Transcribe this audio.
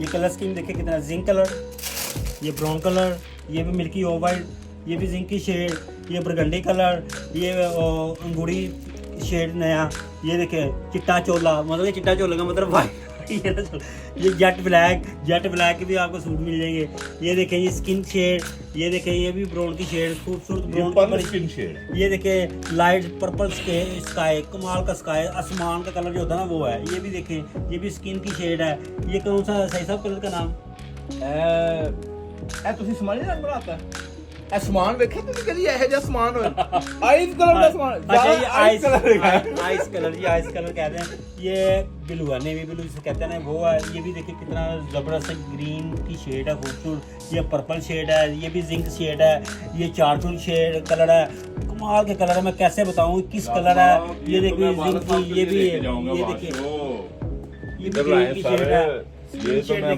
ये colour scheme देखिए कितना, जिंक कलर, ये ब्राउन कलर, ये भी मिल्की ऑफ वाइट, ये भी जिंक की शेड, ये बरगंडी कलर, ये अंगूरी शेड नया, ये देखिए चिट्टा चोला, मतलब ये चिट्टा चोला का मतलब वाइट ये जेट ब्लैक भी आपको सूट मिल जाएंगे। ये देखें ये स्किन शेड, ये देखें ये भी ब्राउन की शेड, खूबसूरत ब्राउन स्किन शेड। ये देखें लाइट पर्पल स्काई, कमाल का स्काई, आसमान का कलर जो होता है ना वो है। ये भी देखें ये भी स्किन की शेड है। ये कौन सा सही साहब कलर का नाम? ਤੁਸੀਂ ਸਮਾਨ ਨਹੀਂ ਰੰਗ ਬਣਾਤਾ ਇਹ ਸਮਾਨ ਵੇਖਿਆ ਤੁਸੀਂ ਕਦੀ ਇਹੋ ਜਿਹਾ ਸਮਾਨ ਹੋਇਆ ਆਈਸ ਕਲਰ ਦਾ ਸਮਾਨ अच्छा ये आइस कलर का आइस कलर, ये आइस कलर कहते हैं। ये ब्लू है, नेवी ब्लू जिसे कहते हैं ना वो है। ये भी देखिए कितना ज़बरदस्त ग्रीन की शेड है, खूबसूरत। ये पर्पल शेड है, ये भी जिंक शेड है, ये चारकोल शेड कलर है, कमाल के कलर है। मैं कैसे बताऊँ किस कलर है। ये देखिए जिंक की, ये भी ये देखिए ये भी ग्रीन की शेड है। ये तो मैं